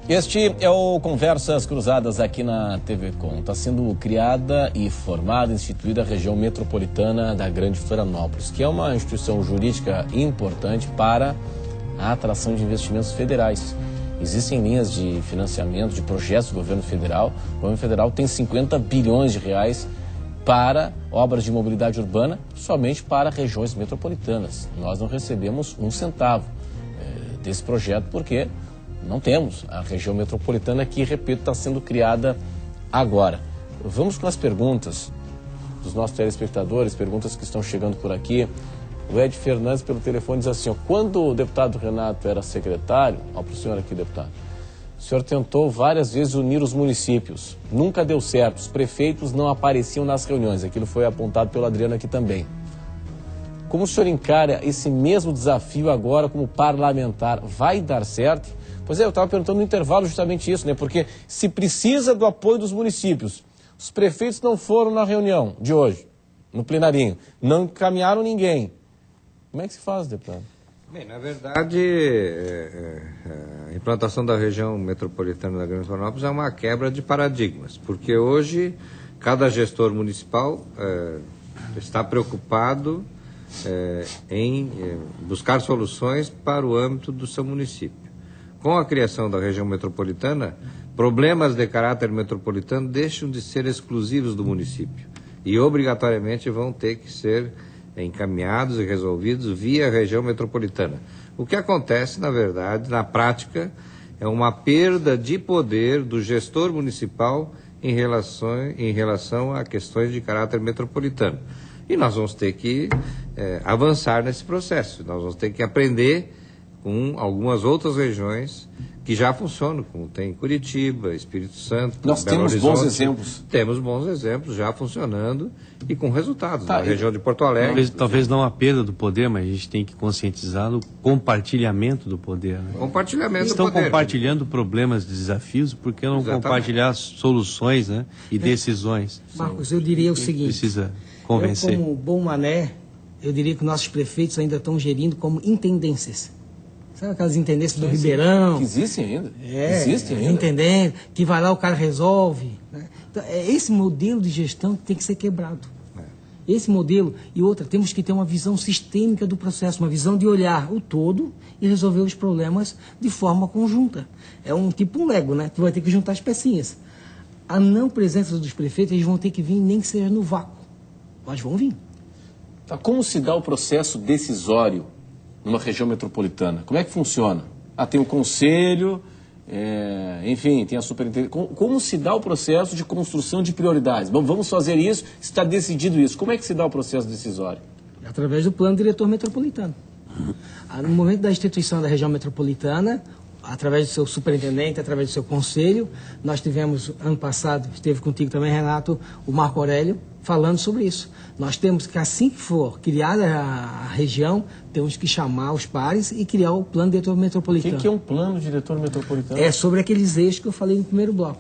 Este é o Conversas Cruzadas aqui na TV Com. Está sendo criada e formada, instituída a região metropolitana da Grande Florianópolis, que é uma instituição jurídica importante para a atração de investimentos federais. Existem linhas de financiamento de projetos do governo federal. O governo federal tem 50 bilhões de reais para obras de mobilidade urbana, somente para regiões metropolitanas. Nós não recebemos um centavo desse projeto porque não temos a região metropolitana que, repito, está sendo criada agora. Vamos com as perguntas dos nossos telespectadores, perguntas que estão chegando por aqui. O Ed Fernandes, pelo telefone, diz assim, quando o deputado Renato era secretário, para o senhor aqui, deputado, o senhor tentou várias vezes unir os municípios. Nunca deu certo, os prefeitos não apareciam nas reuniões. Aquilo foi apontado pelo Adriano aqui também. Como o senhor encara esse mesmo desafio agora como parlamentar? Vai dar certo? Pois é, eu estava perguntando no intervalo justamente isso, né? Porque se precisa do apoio dos municípios, os prefeitos não foram na reunião de hoje, no plenarinho, não encaminharam ninguém. Como é que se faz, deputado? Bem, na verdade, a implantação da região metropolitana da Grande Florianópolis é uma quebra de paradigmas, porque hoje cada gestor municipal está preocupado em buscar soluções para o âmbito do seu município. Com a criação da região metropolitana, problemas de caráter metropolitano deixam de ser exclusivos do município e obrigatoriamente vão ter que ser encaminhados e resolvidos via região metropolitana. O que acontece, na verdade, na prática, é uma perda de poder do gestor municipal em relação a questões de caráter metropolitano. E nós vamos ter que avançar nesse processo, nós vamos ter que aprender com algumas outras regiões que já funcionam, como tem Curitiba, Espírito Santo, nós Belo temos Horizonte. bons exemplos. Temos bons exemplos já funcionando e com resultados. Na região de Porto Alegre. Talvez não a perda do poder, mas a gente tem que conscientizar o compartilhamento do poder. Né? Compartilhamento Estão do poder. compartilhando problemas, desafios, por que não compartilhar soluções, né? E decisões? Marcos, eu diria o seguinte. Precisa convencer. Eu, como bom mané, eu diria que nossos prefeitos ainda estão gerindo como intendências. Sabe aquelas intendências do Ribeirão? Que existem ainda. Existem ainda. Intendente, que vai lá, o cara resolve. Né? Então, é esse modelo de gestão que tem que ser quebrado. Esse modelo. E outra, temos que ter uma visão sistêmica do processo, uma visão de olhar o todo e resolver os problemas de forma conjunta. É um Lego, né? Tu vai ter que juntar as pecinhas. A não presença dos prefeitos, eles vão ter que vir, nem que seja no vácuo. Mas vão vir. Tá, como se dá o processo decisório numa região metropolitana? Como é que funciona? Tem o conselho, enfim, tem a superintendência. Como se dá o processo de construção de prioridades? Bom, vamos fazer isso, está decidido isso. Como é que se dá o processo decisório? Através do plano diretor metropolitano. No momento da instituição da região metropolitana, através do seu superintendente, através do seu conselho, nós tivemos, ano passado, esteve contigo também, Renato, o Marco Aurélio, falando sobre isso. Nós temos que, assim que for criada a região, temos que chamar os pares e criar o plano diretor metropolitano. O que é um plano diretor metropolitano? É sobre aqueles eixos que eu falei no primeiro bloco,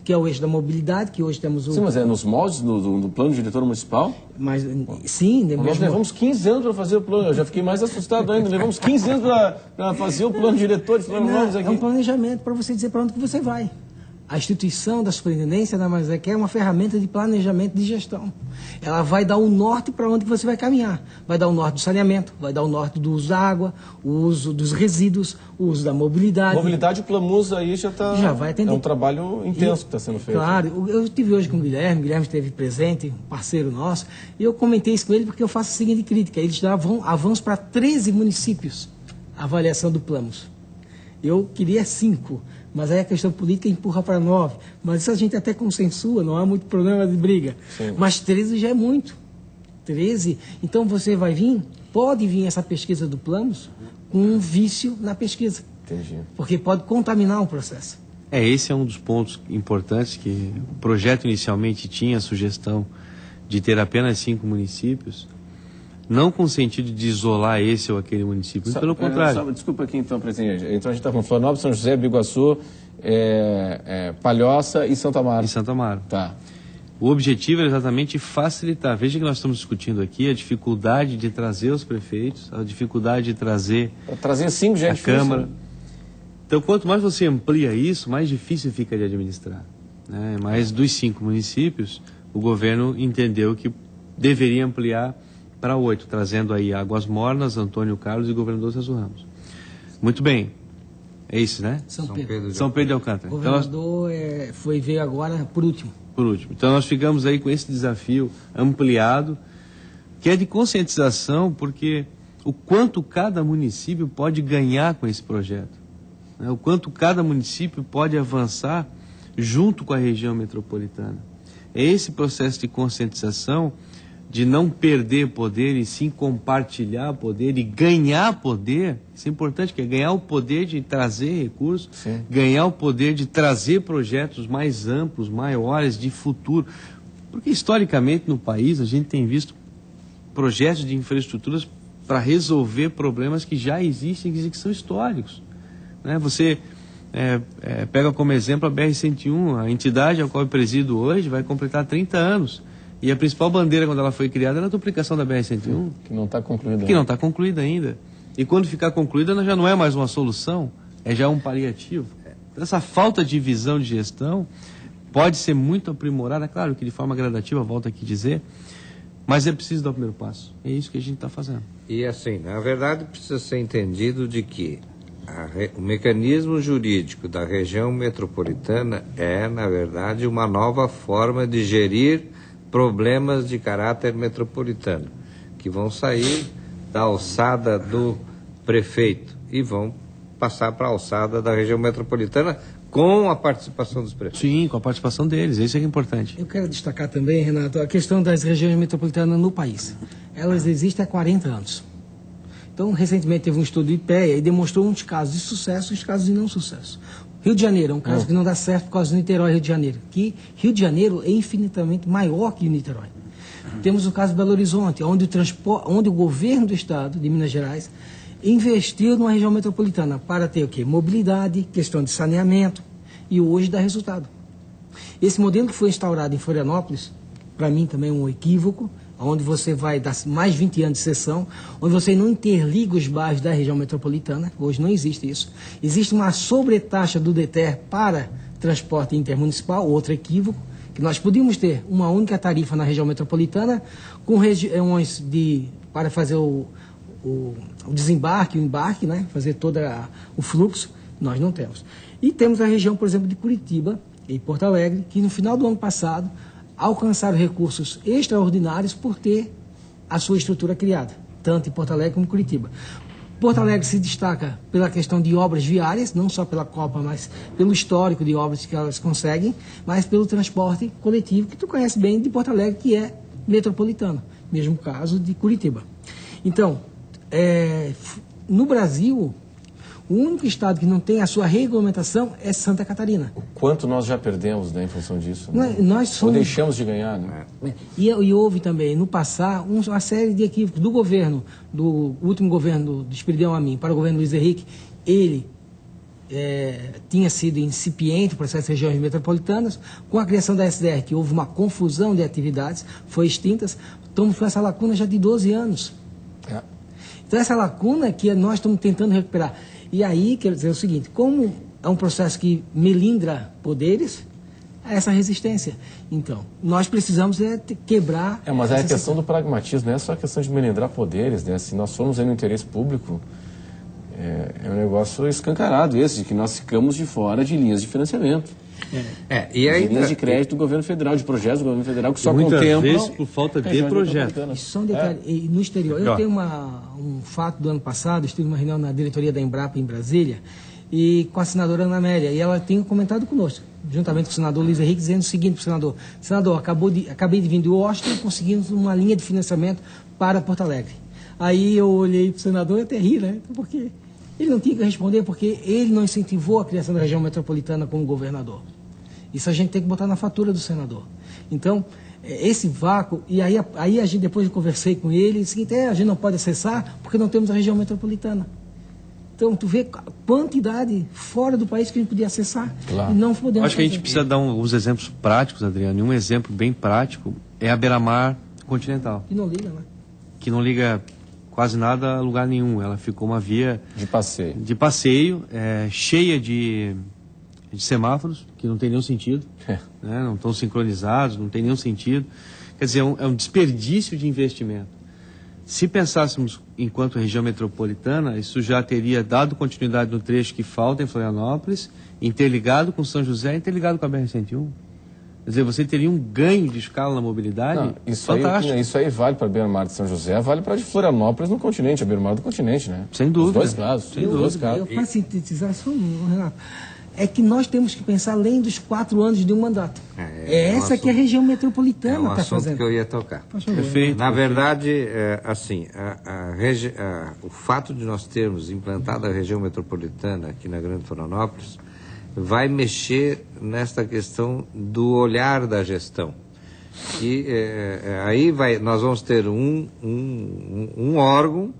que é o eixo da mobilidade, que hoje temos o... Sim, mas é nos moldes do plano diretor municipal? Mas, sim, nós levamos 15 anos para fazer o plano, eu já fiquei mais assustado ainda, levamos 15 anos para fazer o plano diretor de Florianópolis aqui. É um planejamento para você dizer para onde que você vai. A instituição da superintendência nada mais é que é uma ferramenta de planejamento de gestão. Ela vai dar o norte para onde que você vai caminhar. Vai dar o norte do saneamento, vai dar o norte do uso da água, o uso dos resíduos, o uso da mobilidade. Mobilidade, o Plamus aí já vai atender. É um trabalho intenso que está sendo feito. Claro, eu estive hoje com o Guilherme esteve presente, um parceiro nosso, e eu comentei isso com ele porque eu faço a seguinte crítica: eles davam avanço para 13 municípios a avaliação do Plamus. Eu queria 5. Mas aí a questão política empurra para 9. Mas isso a gente até consensua, não há muito problema de briga. Sim. Mas 13 já é muito. 13. Então você vai vir, pode vir essa pesquisa do Planos com um vício na pesquisa. Entendi. Porque pode contaminar o processo. Esse é um dos pontos importantes que o projeto inicialmente tinha a sugestão de ter apenas 5 municípios. Não com o sentido de isolar esse ou aquele município, pelo contrário. Desculpa aqui então, presidente. Então a gente está com Florianópolis, São José, Biguaçu, Palhoça e Santo Amaro. Tá. O objetivo é exatamente facilitar. Veja que nós estamos discutindo aqui a dificuldade de trazer os prefeitos, a dificuldade de trazer Trazer 5 já é a difícil, Câmara. Né? Então, quanto mais você amplia isso, mais difícil fica de administrar, né? Mas dos 5 municípios, o governo entendeu que deveria ampliar para 8, trazendo aí Águas Mornas, Antônio Carlos e Governador Celso Ramos. Muito bem. É isso, né? São Pedro de Alcântara. O governador veio agora por último. Por último. Então nós ficamos aí com esse desafio ampliado, que é de conscientização, porque o quanto cada município pode ganhar com esse projeto, né? O quanto cada município pode avançar junto com a região metropolitana. É esse processo de conscientização, de não perder poder e sim compartilhar poder e ganhar poder. Isso é importante, que é ganhar o poder de trazer recursos, sim, ganhar o poder de trazer projetos mais amplos, maiores, de futuro. Porque historicamente no país a gente tem visto projetos de infraestruturas para resolver problemas que já existem e que são históricos, né? Você pega como exemplo a BR-101, a entidade a qual eu presido hoje vai completar 30 anos. E a principal bandeira, quando ela foi criada, era a duplicação da BR-101. Que não está concluída. Que não está concluída ainda. E quando ficar concluída, ela já não é mais uma solução, é já um paliativo. Então, essa falta de visão de gestão pode ser muito aprimorada, claro que de forma gradativa, volto aqui a dizer, mas é preciso dar o primeiro passo. É isso que a gente está fazendo. E assim, na verdade, precisa ser entendido de que o mecanismo jurídico da região metropolitana é, na verdade, uma nova forma de gerir problemas de caráter metropolitano, que vão sair da alçada do prefeito e vão passar para a alçada da região metropolitana com a participação dos prefeitos. Sim, com a participação deles, isso é importante. Eu quero destacar também, Renato, a questão das regiões metropolitanas no país. Elas existem há 40 anos. Então, recentemente teve um estudo do IPEA e demonstrou uns casos de sucesso e uns casos de não sucesso. Rio de Janeiro é um caso que não dá certo por causa do Niterói, Rio de Janeiro. Que Rio de Janeiro é infinitamente maior que o Niterói. Temos o caso de Belo Horizonte, onde o governo do estado de Minas Gerais investiu numa região metropolitana para ter o quê? Mobilidade, questão de saneamento, e hoje dá resultado. Esse modelo que foi instaurado em Florianópolis, para mim também é um equívoco, onde você vai dar mais 20 anos de sessão, onde você não interliga os bairros da região metropolitana. Hoje não existe isso. Existe uma sobretaxa do DETER para transporte intermunicipal, outro equívoco, que nós podíamos ter uma única tarifa na região metropolitana, com regiões para fazer o desembarque, o embarque, né? Fazer todo o fluxo. Nós não temos. E temos a região, por exemplo, de Curitiba e Porto Alegre, que no final do ano passado alcançaram recursos extraordinários por ter a sua estrutura criada, tanto em Porto Alegre como em Curitiba. Porto Alegre se destaca pela questão de obras viárias, não só pela Copa, mas pelo histórico de obras que elas conseguem, mas pelo transporte coletivo, que tu conhece bem de Porto Alegre, que é metropolitano, mesmo caso de Curitiba. Então, no Brasil, o único estado que não tem a sua regulamentação é Santa Catarina. O quanto nós já perdemos, né, em função disso? Né? Nós somos... Ou deixamos de ganhar, né? E houve também, no passado, uma série de equívocos do governo, do último governo do Espírito Amin para o governo Luiz Henrique. Ele tinha sido incipiente o processo de regiões metropolitanas. Com a criação da SDR, que houve uma confusão de atividades, foi extintas. Estamos com essa lacuna já de 12 anos. Então, essa lacuna que nós estamos tentando recuperar. E aí, quero dizer o seguinte, como é um processo que melindra poderes, é essa resistência. Então, nós precisamos quebrar... mas é a questão do pragmatismo, não é só a questão de melindrar poderes, né? Se nós formos aí no interesse público, é um negócio escancarado esse, de que nós ficamos de fora de linhas de financiamento. E aí, de linhas de crédito do governo federal, de projetos do governo federal, que só muitas contemplam... vezes por falta de projeto. Isso só um detalhe. E no exterior, eu tenho um fato do ano passado, estive numa reunião na diretoria da Embrapa em Brasília, e com a senadora Ana Amélia, e ela tem comentado conosco, juntamente com o senador Luiz Henrique, dizendo o seguinte para o senador, acabei de vir de Washington, conseguimos uma linha de financiamento para Porto Alegre. Aí eu olhei para o senador e até ri, né? Porque ele não tinha que responder, porque ele não incentivou a criação da região metropolitana como governador. Isso a gente tem que botar na fatura do senador. Então, esse vácuo, e aí a gente, depois eu conversei com ele, disse que a gente não pode acessar porque não temos a região metropolitana. Então, tu vê a quantidade fora do país que a gente podia acessar, claro, e não podemos. Acho que a gente precisa dar uns exemplos práticos, Adriano, e um exemplo bem prático é a beira-mar continental. Que não liga, né? Que não liga quase nada a lugar nenhum. Ela ficou uma via de passeio, cheia de semáforos, que não tem nenhum sentido, né? Não estão sincronizados, não tem nenhum sentido. Quer dizer, é um desperdício de investimento. Se pensássemos enquanto região metropolitana, isso já teria dado continuidade no trecho que falta em Florianópolis, interligado com São José, interligado com a BR-101. Quer dizer, você teria um ganho de escala na mobilidade fantástico. Isso aí vale para a beira-mar de São José, vale para de Florianópolis no continente, a beira-mar do continente, né? Sem dúvida. Os dois casos. Sem dúvida. Eu faço sintetizar só Renato. É que nós temos que pensar além dos 4 anos de um mandato. Essa que é a região metropolitana está fazendo. Que eu ia tocar. Perfeito. Na verdade, o fato de nós termos implantado a região metropolitana aqui na Grande Florianópolis vai mexer nesta questão do olhar da gestão. E nós vamos ter um órgão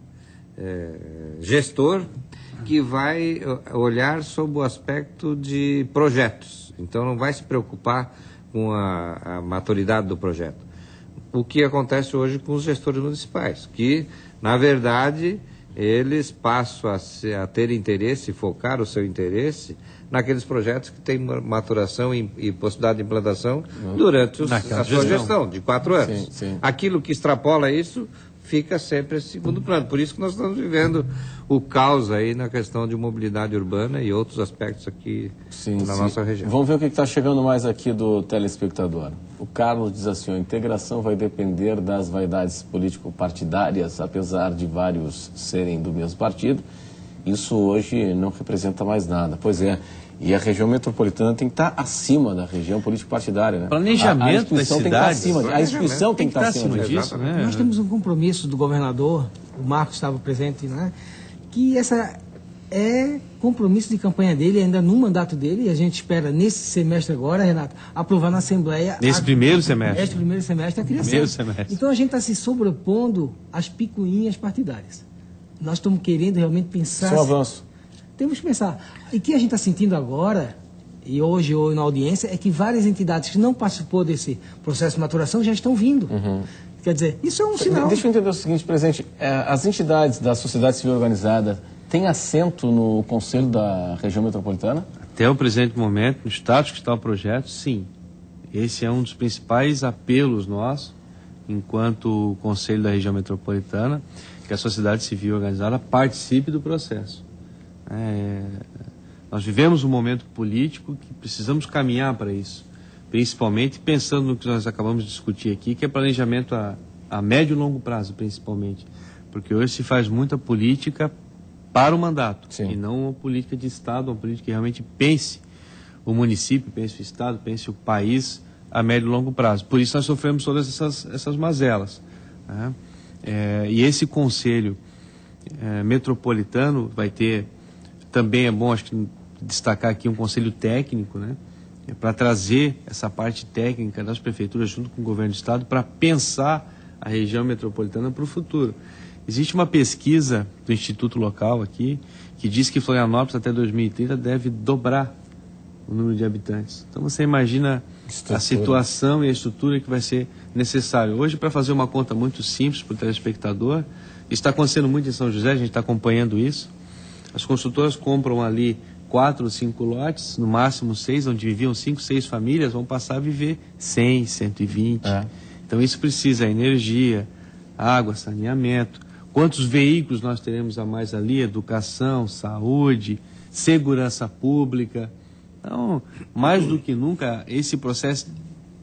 gestor que vai olhar sob o aspecto de projetos. Então não vai se preocupar com a maturidade do projeto. O que acontece hoje com os gestores municipais, que, na verdade, eles passam a ter interesse, focar o seu interesse naqueles projetos que têm maturação e possibilidade de implantação durante a sua gestão, de 4 anos. Sim, sim. Aquilo que extrapola isso fica sempre em segundo plano. Por isso que nós estamos vivendo o caos aí na questão de mobilidade urbana e outros aspectos aqui na nossa região. Vamos ver o que está chegando mais aqui do telespectador. O Carlos diz assim: a integração vai depender das vaidades político-partidárias, apesar de vários serem do mesmo partido. Isso hoje não representa mais nada. Pois é. E a região metropolitana tem que estar acima da região político-partidária, né? Planejamento das cidades. A instituição tem que estar acima disso, né? Nós temos um compromisso do governador, o Marcos estava presente, né? Que essa é compromisso de campanha dele, ainda no mandato dele, e a gente espera nesse semestre agora, Renato, aprovar na Assembleia... Nesse primeiro semestre. Nesse primeiro semestre, a criação. Primeiro semestre. Então a gente está se sobrepondo às picuinhas partidárias. Nós estamos querendo realmente pensar... Só avanço. Temos que pensar. E o que a gente está sentindo agora, e hoje na audiência, é que várias entidades que não participou desse processo de maturação já estão vindo. Quer dizer, isso é um sinal. Deixa eu entender o seguinte, presidente. As entidades da sociedade civil organizada têm assento no Conselho da Região Metropolitana? Até o presente momento, no status que está o projeto, sim. Esse é um dos principais apelos nossos, enquanto Conselho da Região Metropolitana, que a sociedade civil organizada participe do processo. Nós vivemos um momento político que precisamos caminhar para isso, principalmente pensando no que nós acabamos de discutir aqui, que é planejamento a médio e longo prazo, principalmente, porque hoje se faz muita política para o mandato. Sim. E não uma política de Estado, uma política que realmente pense o município, pense o Estado, pense o país a médio e longo prazo. Por isso nós sofremos todas essas mazelas, né? E esse conselho metropolitano vai ter... Também é bom, acho que, destacar aqui um conselho técnico, né, para trazer essa parte técnica das prefeituras junto com o governo do estado para pensar a região metropolitana para o futuro. Existe uma pesquisa do Instituto Local aqui que diz que Florianópolis até 2030 deve dobrar o número de habitantes. Então você imagina a situação e a estrutura que vai ser necessário. Hoje, para fazer uma conta muito simples para o telespectador, está acontecendo muito em São José, a gente está acompanhando isso. As construtoras compram ali 4 ou 5 lotes, no máximo 6, onde viviam 5, 6 famílias, vão passar a viver 100, 120. Então isso precisa energia, água, saneamento. Quantos veículos nós teremos a mais ali? Educação, saúde, segurança pública. Então, mais do que nunca, esse processo,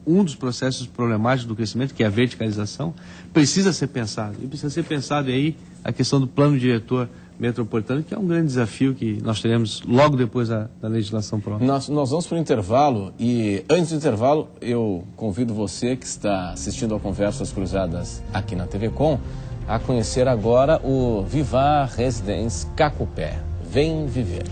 um dos processos problemáticos do crescimento, que é a verticalização, precisa ser pensado. E precisa ser pensado aí a questão do plano diretor metropolitano, que é um grande desafio que nós teremos logo depois da legislação própria. Nós vamos para o intervalo e antes do intervalo eu convido você que está assistindo a Conversas Cruzadas aqui na TV Com a conhecer agora o Vivar Residence Cacupé. Vem viver.